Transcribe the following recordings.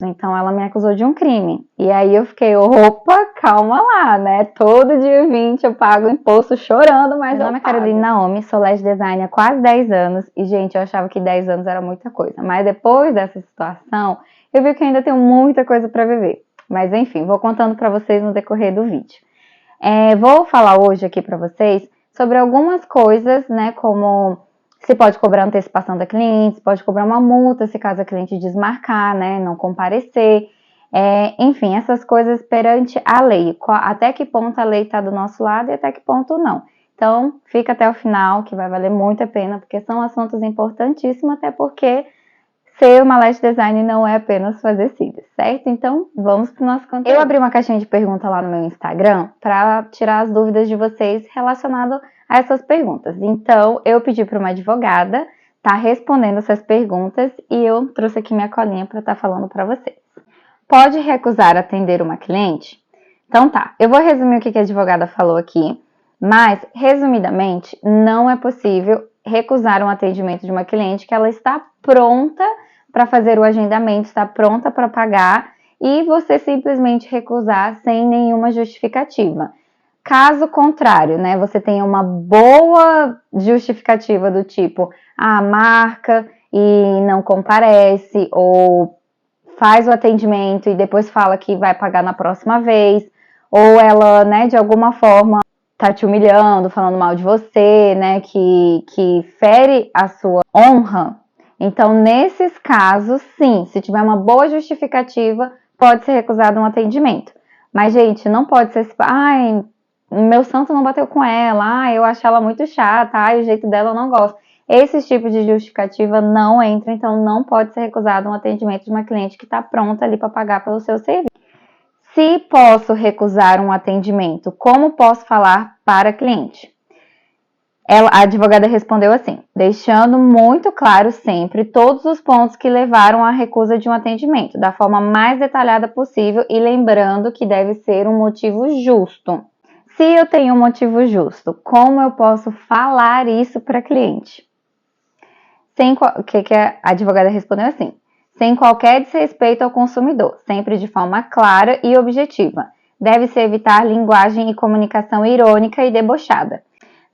Então ela me acusou de um crime. E aí eu fiquei, opa, calma lá, né? Todo dia 20 eu pago imposto chorando, mas meu nome é Caroline Naomi, sou lash designer há quase 10 anos. E, gente, eu achava que 10 anos era muita coisa. Mas depois dessa situação, eu vi que eu ainda tenho muita coisa para viver. Mas enfim, vou contando para vocês no decorrer do vídeo. Vou falar hoje aqui para vocês sobre algumas coisas, né? Como se pode cobrar antecipação da cliente, se pode cobrar uma multa se caso a cliente desmarcar, né, não comparecer, enfim, essas coisas perante a lei, até que ponto a lei está do nosso lado e até que ponto não. Então, fica até o final, que vai valer muito a pena, porque são assuntos importantíssimos, até porque ser uma lash design não é apenas fazer cílios, certo? Então, vamos para o nosso conteúdo. Eu abri uma caixinha de pergunta lá no meu Instagram para tirar as dúvidas de vocês relacionado a essas perguntas. Então, eu pedi para uma advogada estar respondendo essas perguntas e eu trouxe aqui minha colinha para estar falando para vocês. Pode recusar atender uma cliente? Então tá, eu vou resumir o que a advogada falou aqui, mas, resumidamente, não é possível recusar um atendimento de uma cliente que ela está pronta para fazer o agendamento, está pronta para pagar e você simplesmente recusar sem nenhuma justificativa. Caso contrário, né, você tenha uma boa justificativa do tipo, marca e não comparece, ou faz o atendimento e depois fala que vai pagar na próxima vez, ou ela, né, de alguma forma tá te humilhando, falando mal de você, né, que fere a sua honra. Então, nesses casos, sim, se tiver uma boa justificativa, pode ser recusado um atendimento. Mas, gente, não pode ser, meu santo não bateu com ela, eu acho ela muito chata, o jeito dela eu não gosto. Esse tipo de justificativa não entra, então não pode ser recusado um atendimento de uma cliente que está pronta ali para pagar pelo seu serviço. Se posso recusar um atendimento, como posso falar para a cliente? A advogada respondeu assim, deixando muito claro sempre todos os pontos que levaram à recusa de um atendimento, da forma mais detalhada possível e lembrando que deve ser um motivo justo. Se eu tenho um motivo justo, como eu posso falar isso para a cliente? Que a advogada respondeu assim, sem qualquer desrespeito ao consumidor, sempre de forma clara e objetiva. Deve-se evitar linguagem e comunicação irônica e debochada.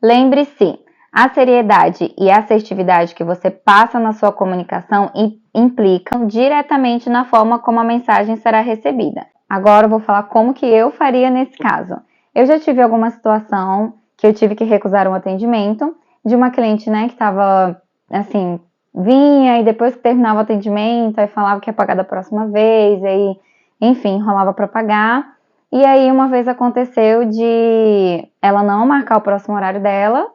Lembre-se, a seriedade e a assertividade que você passa na sua comunicação implicam diretamente na forma como a mensagem será recebida. Agora eu vou falar como que eu faria nesse caso. Eu já tive alguma situação que eu tive que recusar um atendimento de uma cliente, né, que estava, assim, vinha e depois que terminava o atendimento, aí falava que ia pagar da próxima vez, aí, enfim, enrolava para pagar. E aí uma vez aconteceu de ela não marcar o próximo horário dela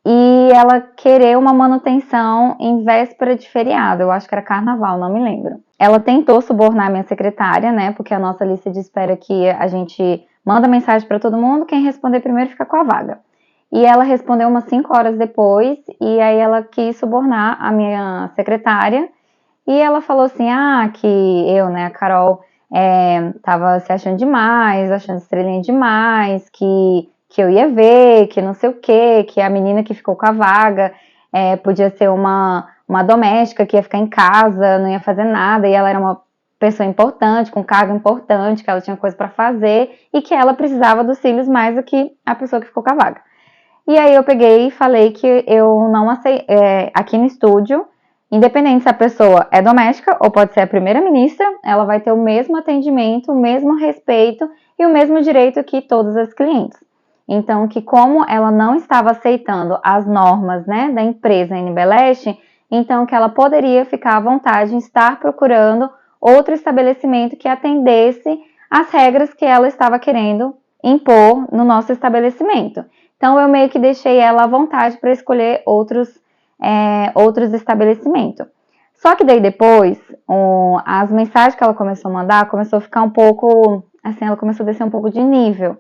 e ela querer uma manutenção em véspera de feriado, eu acho que era carnaval, não me lembro. Ela tentou subornar a minha secretária, né, porque a nossa lista de espera aqui, a gente manda mensagem para todo mundo, quem responder primeiro fica com a vaga. E ela respondeu umas 5 horas depois, e aí ela quis subornar a minha secretária, e ela falou assim, que eu, né, a Carol, tava se achando demais, achando estrelinha demais, que eu ia ver, que não sei o que a menina que ficou com a vaga podia ser uma doméstica que ia ficar em casa, não ia fazer nada, e ela era uma pessoa importante, com cargo importante, que ela tinha coisa para fazer, e que ela precisava dos cílios mais do que a pessoa que ficou com a vaga. E aí eu peguei e falei que eu não aceito, aqui no estúdio, independente se a pessoa é doméstica ou pode ser a primeira-ministra, ela vai ter o mesmo atendimento, o mesmo respeito e o mesmo direito que todas as clientes. Então, que como ela não estava aceitando as normas, né, da empresa NBLast, então que ela poderia ficar à vontade em estar procurando outro estabelecimento que atendesse às regras que ela estava querendo impor no nosso estabelecimento. Então, eu meio que deixei ela à vontade para escolher outros estabelecimentos. Só que daí depois, as mensagens que ela começou a mandar, começou a ficar um pouco, assim, ela começou a descer um pouco de nível.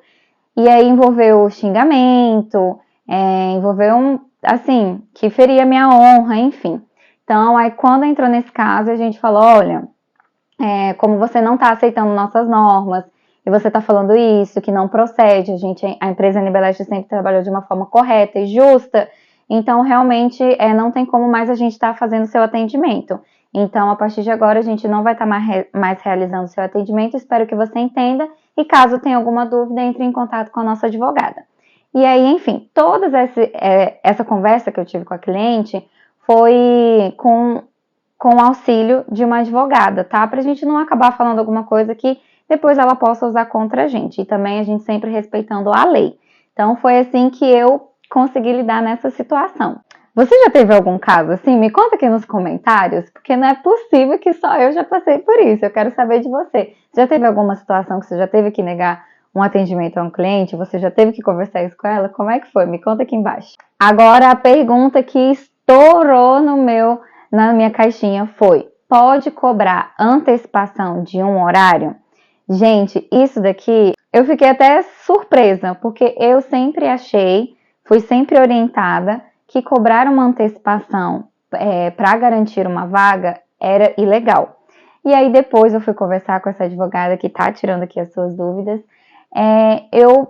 E aí envolveu xingamento, envolveu assim, que feria minha honra, enfim. Então, aí quando entrou nesse caso, a gente falou, olha, como você não está aceitando nossas normas, e você está falando isso, que não procede, a empresa NBLast sempre trabalhou de uma forma correta e justa, então realmente não tem como mais a gente estar fazendo seu atendimento. Então, a partir de agora, a gente não vai estar mais realizando o seu atendimento. Espero que você entenda. E caso tenha alguma dúvida, entre em contato com a nossa advogada. E aí, enfim, toda essa conversa que eu tive com a cliente foi com o auxílio de uma advogada, tá? Pra gente não acabar falando alguma coisa que depois ela possa usar contra a gente. E também a gente sempre respeitando a lei. Então, foi assim que eu consegui lidar nessa situação. Você já teve algum caso assim? Me conta aqui nos comentários, porque não é possível que só eu já passei por isso. Eu quero saber de você. Já teve alguma situação que você já teve que negar um atendimento a um cliente? Você já teve que conversar isso com ela? Como é que foi? Me conta aqui embaixo. Agora, a pergunta que estourou na minha caixinha foi: pode cobrar antecipação de um horário? Gente, isso daqui eu fiquei até surpresa, porque eu sempre fui sempre orientada que cobrar uma antecipação para garantir uma vaga era ilegal. E aí depois eu fui conversar com essa advogada que está tirando aqui as suas dúvidas.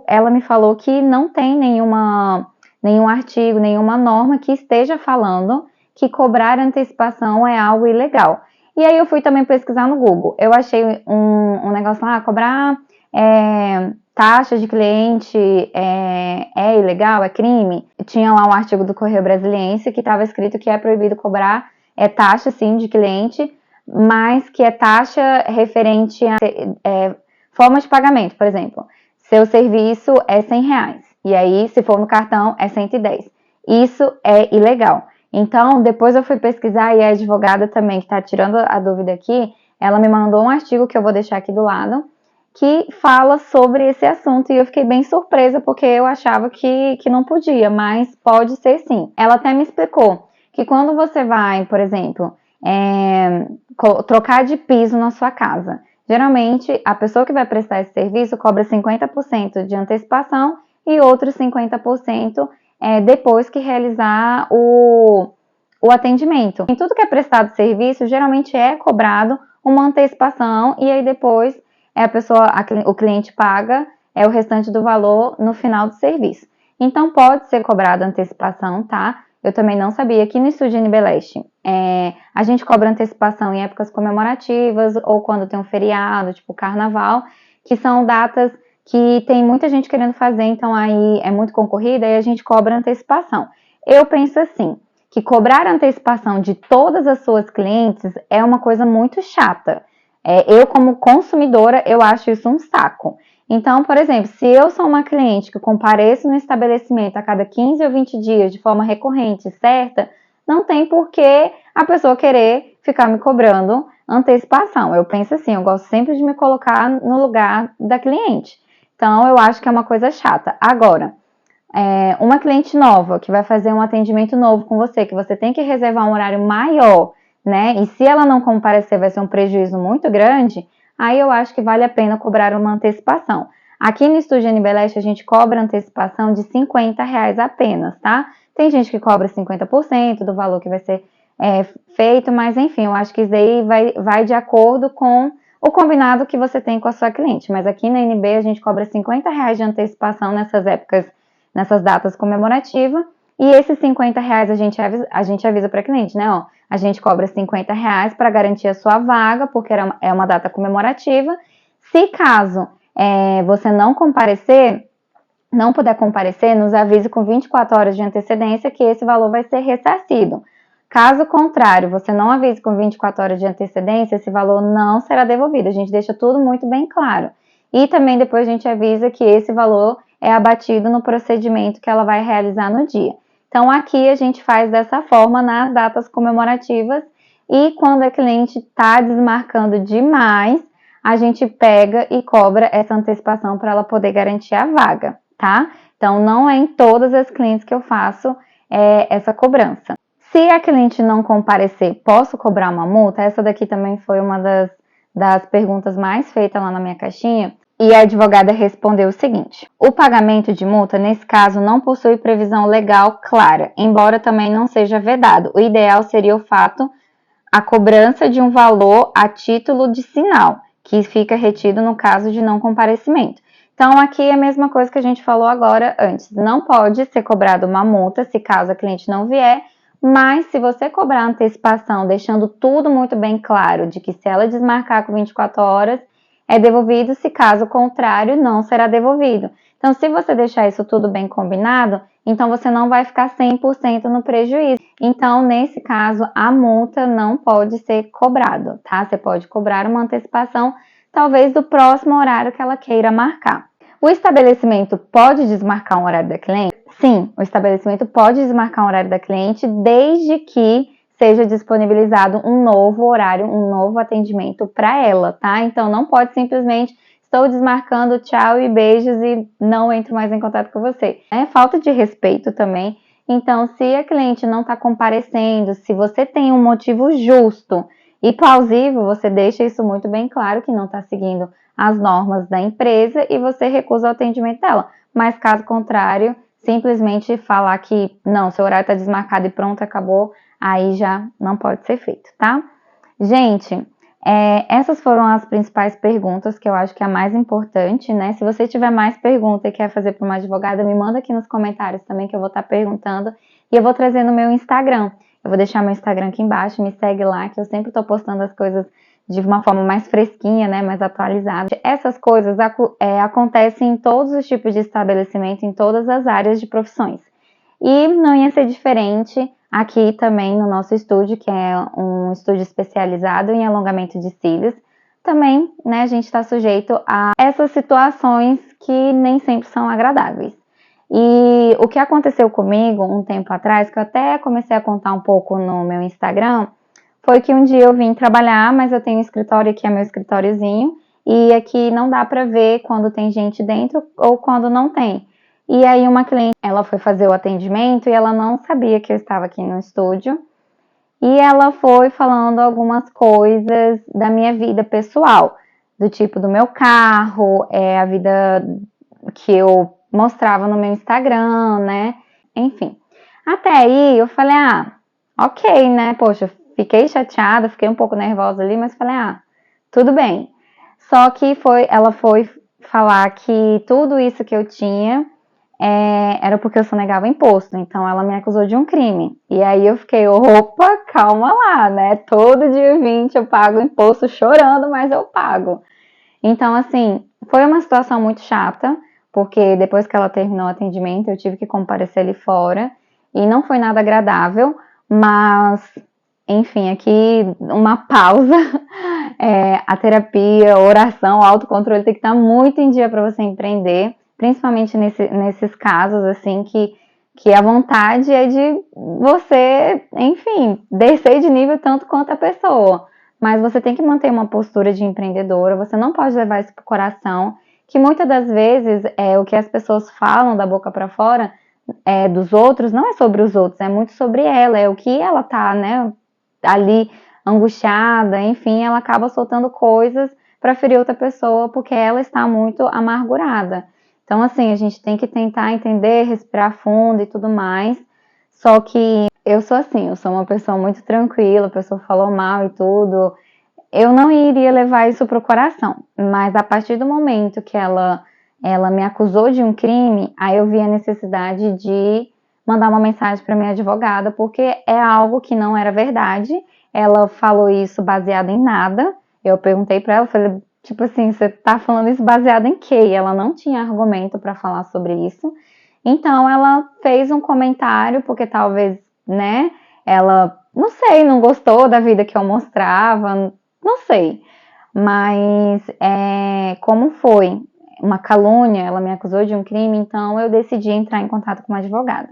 Ela me falou que não tem nenhum artigo, nenhuma norma que esteja falando que cobrar antecipação é algo ilegal. E aí eu fui também pesquisar no Google. Eu achei um negócio lá, cobrar taxa de cliente é ilegal, é crime. Tinha lá um artigo do Correio Brasiliense que estava escrito que é proibido cobrar taxa, sim, de cliente, mas que é taxa referente a forma de pagamento. Por exemplo, seu serviço é R$100, e aí se for no cartão é 110. Isso é ilegal. Então, depois eu fui pesquisar e a advogada também, que está tirando a dúvida aqui, ela me mandou um artigo que eu vou deixar aqui do lado, que fala sobre esse assunto, e eu fiquei bem surpresa, porque eu achava que não podia, mas pode ser sim. Ela até me explicou que quando você vai, por exemplo, trocar de piso na sua casa, geralmente a pessoa que vai prestar esse serviço cobra 50% de antecipação e outros 50% depois que realizar o atendimento. Em tudo que é prestado serviço, geralmente é cobrado uma antecipação, e aí depois o cliente paga o restante do valor no final do serviço. Então pode ser cobrada antecipação, tá? Eu também não sabia. Aqui no Estúdio Nibeleste, a gente cobra antecipação em épocas comemorativas ou quando tem um feriado, tipo carnaval, que são datas que tem muita gente querendo fazer, então aí é muito concorrida e a gente cobra antecipação. Eu penso assim, que cobrar antecipação de todas as suas clientes é uma coisa muito chata. Eu, como consumidora, eu acho isso um saco. Então, por exemplo, se eu sou uma cliente que compareço no estabelecimento a cada 15 ou 20 dias de forma recorrente e certa, não tem por que a pessoa querer ficar me cobrando antecipação. Eu penso assim, eu gosto sempre de me colocar no lugar da cliente. Então, eu acho que é uma coisa chata. Agora, uma cliente nova que vai fazer um atendimento novo com você, que você tem que reservar um horário maior, né? E se ela não comparecer, vai ser um prejuízo muito grande. Aí eu acho que vale a pena cobrar uma antecipação. Aqui no Estúdio Nibeleste a gente cobra antecipação de R$50 apenas, tá? Tem gente que cobra 50% do valor que vai ser feito, mas enfim, eu acho que isso aí vai de acordo com o combinado que você tem com a sua cliente. Mas aqui na NB a gente cobra R$50 de antecipação nessas épocas, nessas datas comemorativas. E esses R$50 a gente avisa para a cliente, né? Ó, a gente cobra R$50 para garantir a sua vaga, porque é uma data comemorativa. Se caso você não puder comparecer, nos avise com 24 horas de antecedência que esse valor vai ser ressarcido. Caso contrário, você não avise com 24 horas de antecedência, esse valor não será devolvido. A gente deixa tudo muito bem claro. E também depois a gente avisa que esse valor é abatido no procedimento que ela vai realizar no dia. Então, aqui a gente faz dessa forma nas datas comemorativas, e quando a cliente está desmarcando demais, a gente pega e cobra essa antecipação para ela poder garantir a vaga, tá? Então, não é em todas as clientes que eu faço essa cobrança. Se a cliente não comparecer, posso cobrar uma multa? Essa daqui também foi uma das perguntas mais feitas lá na minha caixinha. E a advogada respondeu o seguinte: o pagamento de multa, nesse caso, não possui previsão legal clara, embora também não seja vedado. O ideal seria a cobrança de um valor a título de sinal, que fica retido no caso de não comparecimento. Então, aqui é a mesma coisa que a gente falou agora antes. Não pode ser cobrada uma multa se caso a cliente não vier, Mas se você cobrar antecipação, deixando tudo muito bem claro de que se ela desmarcar com 24 horas, é devolvido, se caso contrário, não será devolvido. Então, se você deixar isso tudo bem combinado, então você não vai ficar 100% no prejuízo. Então, nesse caso, a multa não pode ser cobrada, tá? Você pode cobrar uma antecipação, talvez do próximo horário que ela queira marcar. O estabelecimento pode desmarcar um horário da cliente? Sim, o estabelecimento pode desmarcar um horário da cliente desde que seja disponibilizado um novo horário, um novo atendimento para ela, tá? Então não pode simplesmente estou desmarcando, tchau e beijos e não entro mais em contato com você. É falta de respeito também. Então, se a cliente não está comparecendo, se você tem um motivo justo e plausível, você deixa isso muito bem claro que não está seguindo as normas da empresa e você recusa o atendimento dela. Mas caso contrário, simplesmente falar que não, seu horário está desmarcado e pronto, acabou, aí já não pode ser feito, tá? Gente, essas foram as principais perguntas que eu acho que é a mais importante, né? Se você tiver mais perguntas e quer fazer para uma advogada, me manda aqui nos comentários também que eu vou estar perguntando e eu vou trazer no meu Instagram. Eu vou deixar meu Instagram aqui embaixo, me segue lá que eu sempre estou postando as coisas de uma forma mais fresquinha, né, mais atualizada. Essas coisas acontecem em todos os tipos de estabelecimento, em todas as áreas de profissões. E não ia ser diferente aqui também no nosso estúdio, que é um estúdio especializado em alongamento de cílios. Também, né, a gente está sujeito a essas situações que nem sempre são agradáveis. E o que aconteceu comigo um tempo atrás, que eu até comecei a contar um pouco no meu Instagram, foi que um dia eu vim trabalhar, mas eu tenho um escritório aqui, é meu escritóriozinho, e aqui não dá para ver quando tem gente dentro ou quando não tem. E aí uma cliente, ela foi fazer o atendimento e ela não sabia que eu estava aqui no estúdio. E ela foi falando algumas coisas da minha vida pessoal, do tipo do meu carro, a vida que eu mostrava no meu Instagram, né? Enfim. Até aí eu falei, ok, né? Poxa, fiquei chateada, fiquei um pouco nervosa ali, mas falei, tudo bem. Só que ela foi falar que tudo isso que eu tinha era porque eu sonegava imposto, então ela me acusou de um crime. E aí eu fiquei, opa, calma lá, né? Todo dia 20 eu pago imposto chorando, mas eu pago. Então, assim, foi uma situação muito chata, porque depois que ela terminou o atendimento, eu tive que comparecer ali fora, e não foi nada agradável, mas, enfim, aqui uma pausa. A terapia, oração, autocontrole tem que estar muito em dia para você empreender, principalmente nesses casos, assim, que a vontade é de você, enfim, descer de nível tanto quanto a pessoa. Mas você tem que manter uma postura de empreendedora, você não pode levar isso pro coração, que muitas das vezes o que as pessoas falam da boca para fora dos outros, não é sobre os outros, é muito sobre ela, é o que ela tá, né, ali angustiada, enfim, ela acaba soltando coisas para ferir outra pessoa porque ela está muito amargurada. Então, assim, a gente tem que tentar entender, respirar fundo e tudo mais. Só que eu sou assim, eu sou uma pessoa muito tranquila, a pessoa falou mal e tudo. Eu não iria levar isso pro coração, mas a partir do momento que ela me acusou de um crime, aí eu vi a necessidade de mandar uma mensagem para minha advogada, porque é algo que não era verdade. Ela falou isso baseado em nada. Eu perguntei para ela, falei, tipo assim, você tá falando isso baseado em quê? E ela não tinha argumento para falar sobre isso. Então ela fez um comentário, porque talvez, né, ela, não sei, não gostou da vida que eu mostrava, não sei. Mas como foi uma calúnia, ela me acusou de um crime, então eu decidi entrar em contato com uma advogada.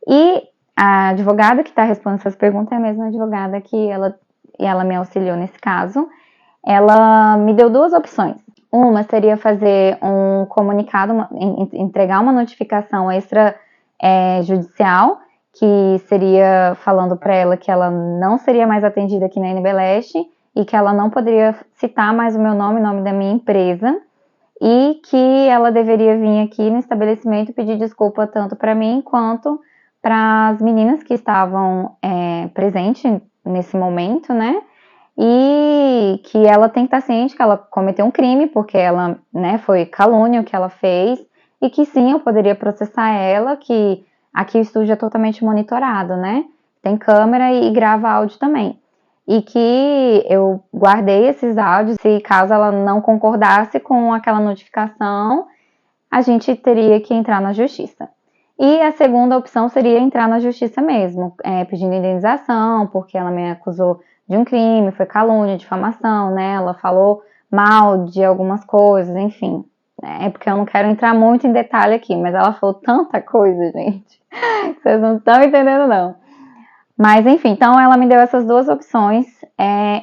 E a advogada que está respondendo essas perguntas é a mesma advogada que ela me auxiliou nesse caso. Ela me deu duas opções. Uma seria fazer um comunicado, entregar uma notificação extrajudicial, que seria falando para ela que ela não seria mais atendida aqui na NB Leste e que ela não poderia citar mais o meu nome, o nome da minha empresa, e que ela deveria vir aqui no estabelecimento pedir desculpa tanto para mim quanto para as meninas que estavam presentes nesse momento, né? E que ela tem que estar ciente que ela cometeu um crime, porque ela, né, foi calúnia o que ela fez, e que sim, eu poderia processar ela, que aqui o estúdio é totalmente monitorado, né? tem câmera e grava áudio também. E que eu guardei esses áudios, se caso ela não concordasse com aquela notificação, a gente teria que entrar na justiça. E a segunda opção seria entrar na justiça mesmo, pedindo indenização, porque ela me acusou de um crime, foi calúnia, difamação, né? Ela falou mal de algumas coisas, enfim. É porque eu não quero entrar muito em detalhe aqui, mas ela falou tanta coisa, gente. Vocês não estão entendendo, não. Mas, enfim, então ela me deu essas duas opções.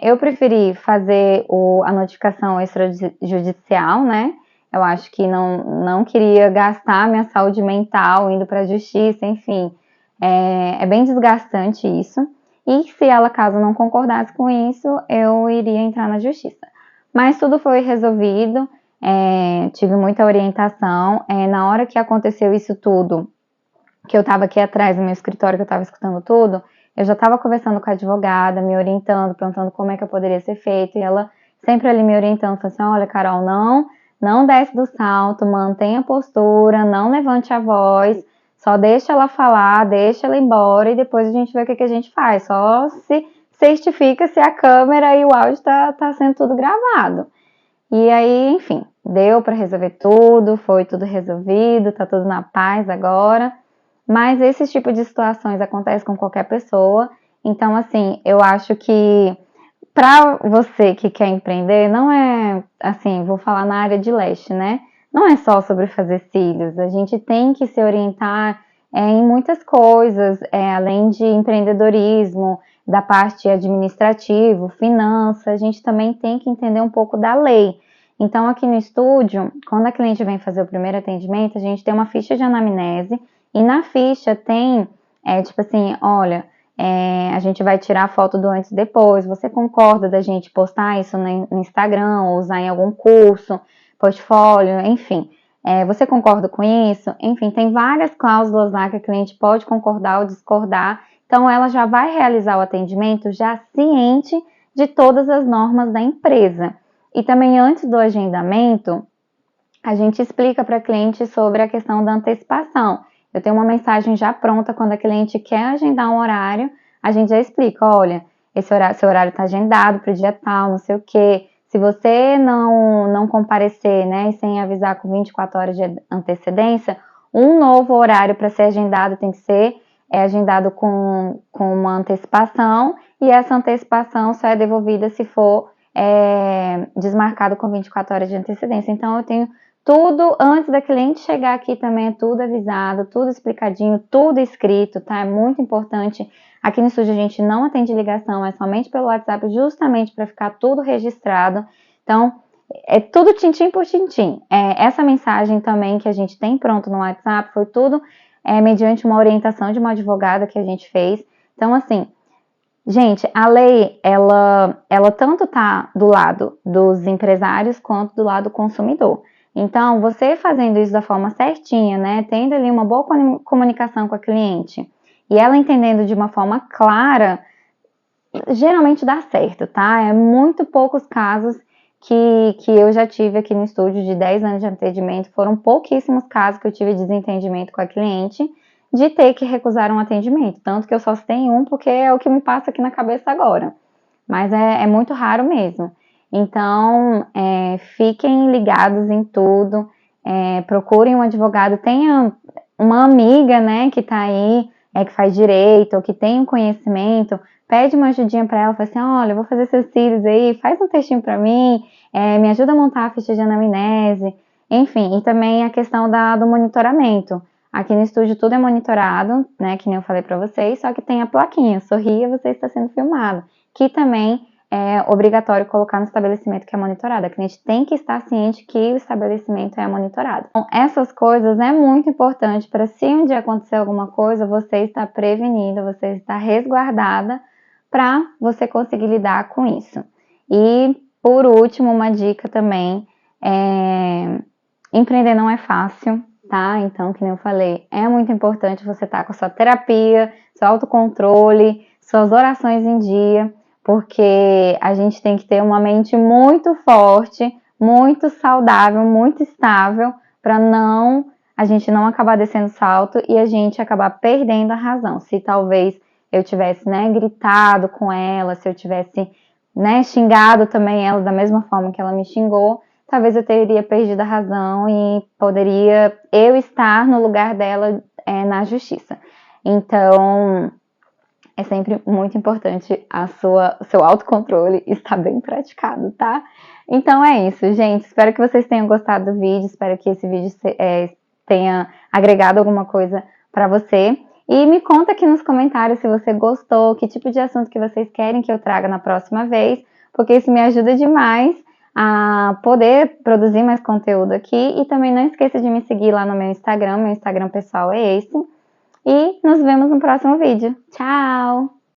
Eu preferi fazer a notificação extrajudicial, né? Eu acho que não queria gastar minha saúde mental indo para a justiça, enfim. É bem desgastante isso. E se ela, caso não concordasse com isso, eu iria entrar na justiça. Mas tudo foi resolvido, tive muita orientação. Na hora que aconteceu isso tudo, que eu estava aqui atrás no meu escritório, que eu estava escutando tudo, eu já estava conversando com a advogada, me orientando, perguntando como é que eu poderia ser feito, e ela sempre ali me orientando, falando assim, olha, Carol, não desce do salto, mantenha a postura, não levante a voz, só deixa ela falar, deixa ela ir embora, e depois a gente vê o que a gente faz, só se certifica se a câmera e o áudio tá sendo tudo gravado. E aí, enfim, deu para resolver tudo, foi tudo resolvido, tá tudo na paz agora. Mas esse tipo de situações acontece com qualquer pessoa. Então, assim, eu acho que para você que quer empreender, não é, assim, vou falar na área de leste, né? Não é só sobre fazer cílios. A gente tem que se orientar em muitas coisas, além de empreendedorismo, da parte administrativa, finança, a gente também tem que entender um pouco da lei. Então, aqui no estúdio, quando a cliente vem fazer o primeiro atendimento, a gente tem uma ficha de anamnese e na ficha tem, tipo assim, olha, a gente vai tirar a foto do antes e depois, você concorda da gente postar isso no Instagram ou usar em algum curso, portfólio, enfim. Você concorda com isso? Enfim, tem várias cláusulas lá que a cliente pode concordar ou discordar. Então, ela já vai realizar o atendimento já ciente de todas as normas da empresa. E também antes do agendamento, a gente explica para a cliente sobre a questão da antecipação. Eu tenho uma mensagem já pronta quando a cliente quer agendar um horário, a gente já explica, olha, seu horário está agendado para o dia tal, não sei o quê. Se você não comparecer, né, e sem avisar com 24 horas de antecedência, um novo horário para ser agendado tem que ser agendado com uma antecipação, e essa antecipação só é devolvida se for desmarcado com 24 horas de antecedência. Então, eu tenho tudo, antes da cliente chegar aqui também é tudo avisado, tudo explicadinho, tudo escrito, tá? É muito importante. Aqui no estúdio a gente não atende ligação, é somente pelo WhatsApp, justamente para ficar tudo registrado. Então, é tudo tintim por tintim. Essa mensagem também que a gente tem pronto no WhatsApp foi tudo mediante uma orientação de uma advogada que a gente fez. Então, assim, gente, a lei, ela tanto tá do lado dos empresários quanto do lado do consumidor. Então, você fazendo isso da forma certinha, né, tendo ali uma boa comunicação com a cliente e ela entendendo de uma forma clara, geralmente dá certo, tá? É muito poucos casos que eu já tive aqui no estúdio de 10 anos de atendimento, foram pouquíssimos casos que eu tive desentendimento com a cliente de ter que recusar um atendimento, tanto que eu só tenho um porque é o que me passa aqui na cabeça agora, mas é muito raro mesmo. Então, fiquem ligados em tudo, procurem um advogado, tenha uma amiga, né, que tá aí, que faz direito, ou que tem um conhecimento, pede uma ajudinha para ela, fala assim, olha, eu vou fazer seus cílios aí, faz um textinho para mim, me ajuda a montar a ficha de anamnese, enfim, e também a questão do monitoramento. Aqui no estúdio tudo é monitorado, né, que nem eu falei para vocês, só que tem a plaquinha, sorria, você está sendo filmado, que também é obrigatório colocar no estabelecimento que é monitorado. A cliente tem que estar ciente que o estabelecimento é monitorado. Então, essas coisas é muito importante para se um dia acontecer alguma coisa, você está prevenida, você está resguardada para você conseguir lidar com isso. E, por último, uma dica também, empreender não é fácil, tá? Então, que nem eu falei, é muito importante você estar com a sua terapia, seu autocontrole, suas orações em dia, porque a gente tem que ter uma mente muito forte, muito saudável, muito estável, para a gente não acabar descendo salto e a gente acabar perdendo a razão. Se talvez eu tivesse, né, gritado com ela, se eu tivesse, né, xingado também ela da mesma forma que ela me xingou, talvez eu teria perdido a razão e poderia eu estar no lugar dela na justiça. Então, é sempre muito importante o seu autocontrole estar bem praticado, tá? Então é isso, gente. Espero que vocês tenham gostado do vídeo. Espero que esse vídeo tenha agregado alguma coisa para você. E me conta aqui nos comentários se você gostou, que tipo de assunto que vocês querem que eu traga na próxima vez, porque isso me ajuda demais a poder produzir mais conteúdo aqui. E também não esqueça de me seguir lá no meu Instagram pessoal é esse. E nos vemos no próximo vídeo. Tchau!